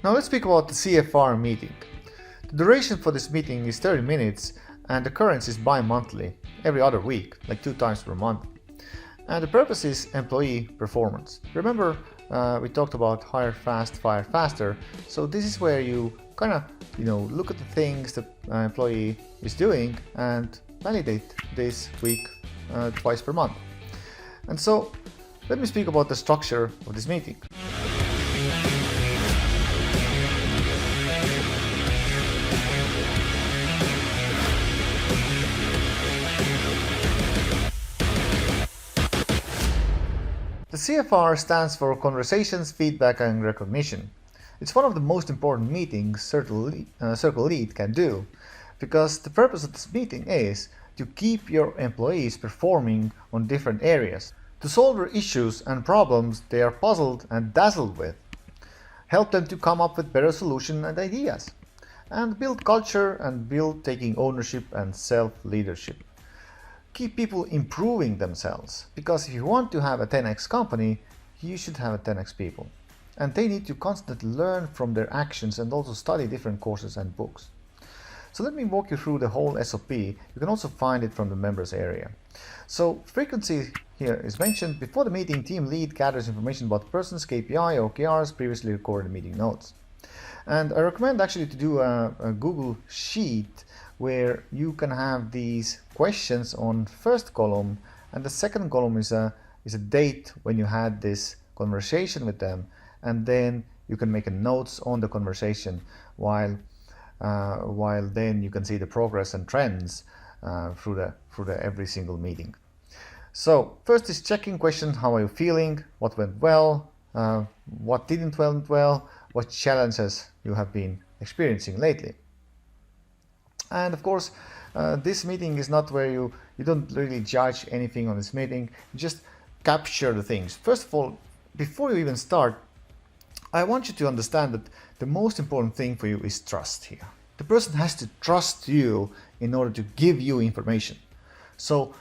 Now let's speak about the CFR meeting. The duration for this meeting is 30 minutes and the occurrence is bi-monthly, every other week, like 2 times per month. And the purpose is employee performance. Remember, we talked about hire fast, fire faster. So this is where you kind of, look at the things the employee is doing and validate this week twice per month. And so let me speak about the structure of this meeting. The CFR stands for Conversations, Feedback and Recognition. It's one of the most important meetings Circle Lead can do, because the purpose of this meeting is to keep your employees performing on different areas, to solve their issues and problems they are puzzled and dazzled with, help them to come up with better solutions and ideas, and build culture and build taking ownership and self-leadership. Keep people improving themselves, because if you want to have a 10x company, you should have a 10x people. And they need to constantly learn from their actions and also study different courses and books. So let me walk you through the whole SOP. You can also find it from the members area. So frequency here is mentioned. Before the meeting, team lead gathers information about the person's KPI or OKRs previously recorded in meeting notes. And I recommend actually to do a Google Sheet where you can have these questions on first column, and the second column is a date when you had this conversation with them, and then you can make a notes on the conversation while then you can see the progress and trends through the every single meeting. So first is checking question: how are you feeling? What went well? What didn't went well? What challenges you have been experiencing lately? And of course, this meeting is not where you don't really judge anything on this meeting. You just capture the things. First of all, before you even start, I want you to understand that the most important thing for you is trust here. The person has to trust you in order to give you information. So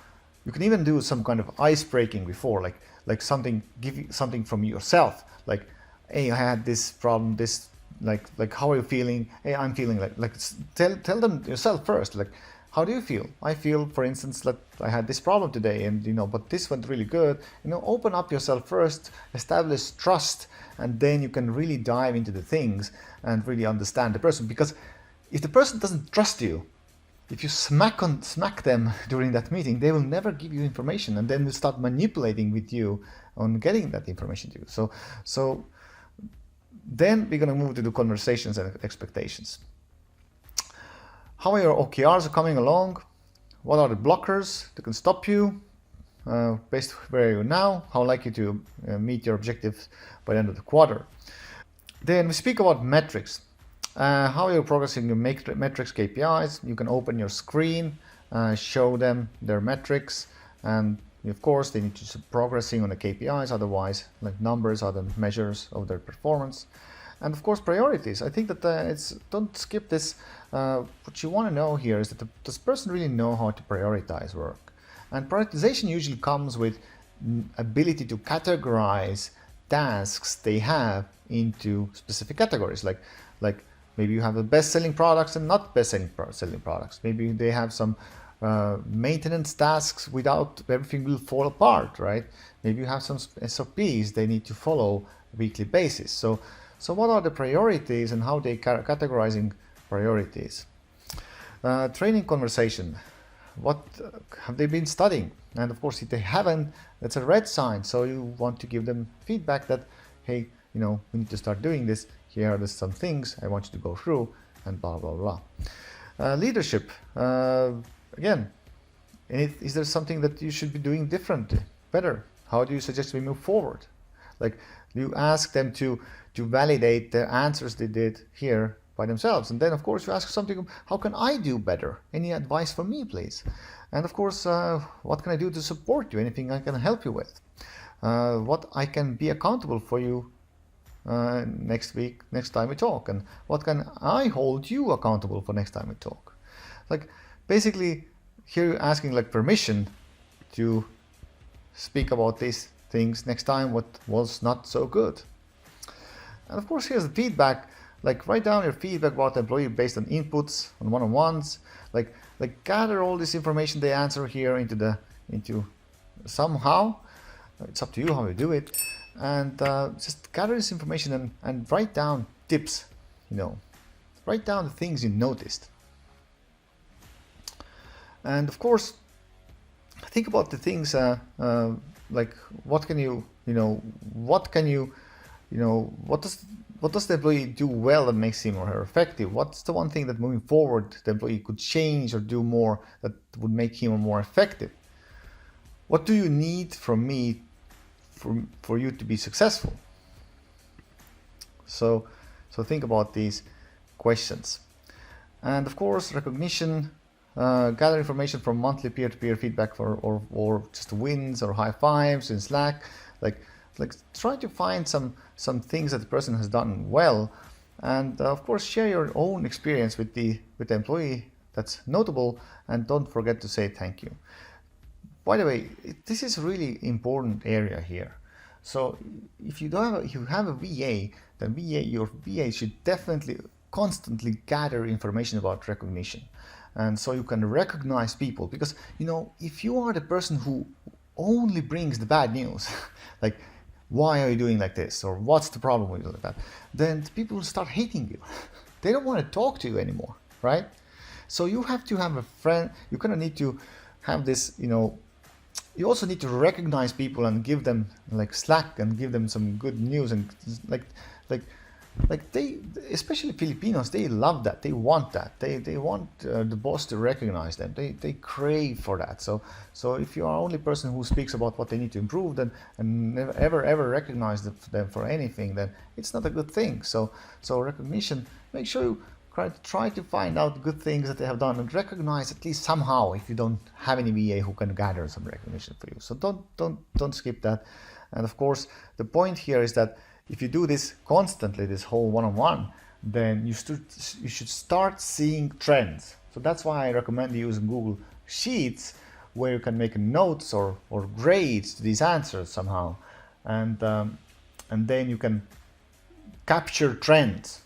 you can even do some kind of ice breaking before, like something, give you something from yourself, like, hey, I had this problem, this, like how are you feeling? Hey, I'm feeling like tell them yourself first, like, how do you feel? I feel, for instance, that I had this problem today, and but this went really good. Open up yourself first, establish trust, and then you can really dive into the things and really understand the person. Because if the person doesn't trust you, if you smack them during that meeting, they will never give you information, and then will start manipulating with you on getting that information to you. So then we're going to move to the conversations and expectations. How are your OKRs coming along? What are the blockers that can stop you based where you're now? How likely to meet your objectives by the end of the quarter? Then we speak about metrics. How are you progressing your metrics KPIs? You can open your screen, show them their metrics, and of course they need to be progressing on the KPIs, otherwise like numbers are the measures of their performance. And of course priorities. I think that don't skip this. What you want to know here is that does the person really know how to prioritize work? And prioritization usually comes with ability to categorize tasks they have into specific categories, like maybe you have the best-selling products and not best-selling products. Maybe they have some maintenance tasks without everything will fall apart, right? Maybe you have some SOPs they need to follow a weekly basis. So what are the priorities and how they categorizing priorities? Training conversation. What have they been studying? And of course, if they haven't, that's a red sign. So you want to give them feedback that, hey, we need to start doing this. Here are some things I want you to go through, and blah, blah, blah. Leadership. Again, is there something that you should be doing different, better? How do you suggest we move forward? Like, you ask them to validate the answers they did here by themselves. And then, of course, you ask something, how can I do better? Any advice for me, please? And of course, what can I do to support you? Anything I can help you with? What I can be accountable for you next week, next time we talk? And what can I hold you accountable for next time we talk? Like, basically, here you're asking like permission to speak about these things next time, what was not so good. And of course, here's the feedback. Like write down your feedback about the employee based on inputs, on one-on-ones. Like gather all this information they answer here into somehow. It's up to you how you do it, and just gather this information and write down tips. Write down the things you noticed, and of course, think about the things like what does the employee do well that makes him or her effective? What's the one thing that moving forward the employee could change or do more that would make him more effective? What do you need from me for you to be successful? So think about these questions. And of course, recognition, gather information from monthly peer-to-peer feedback or just wins or high fives in Slack. Like try to find some things that the person has done well, and of course share your own experience with the employee that's notable, and don't forget to say thank you. By the way, this is a really important area here. So if you have a VA, then your VA should definitely constantly gather information about recognition, and so you can recognize people, because if you are the person who only brings the bad news like why are you doing like this, or what's the problem with that, then people will start hating you. They don't want to talk to you anymore, right? So you have to have a friend. You kind of need to have this, you also need to recognize people and give them like slack and give them some good news, and like they, especially Filipinos, they love that. They want that. They want the boss to recognize them. They crave for that. So if you are only person who speaks about what they need to improve, then and never ever recognize them for anything, then it's not a good thing. So recognition. Make sure you try to find out good things that they have done and recognize at least somehow. If you don't have any VA who can gather some recognition for you, so don't skip that. And of course, the point here is that if you do this constantly, this whole one-on-one, then you should start seeing trends. So that's why I recommend using Google Sheets, where you can make notes or grades to these answers somehow, and then you can capture trends.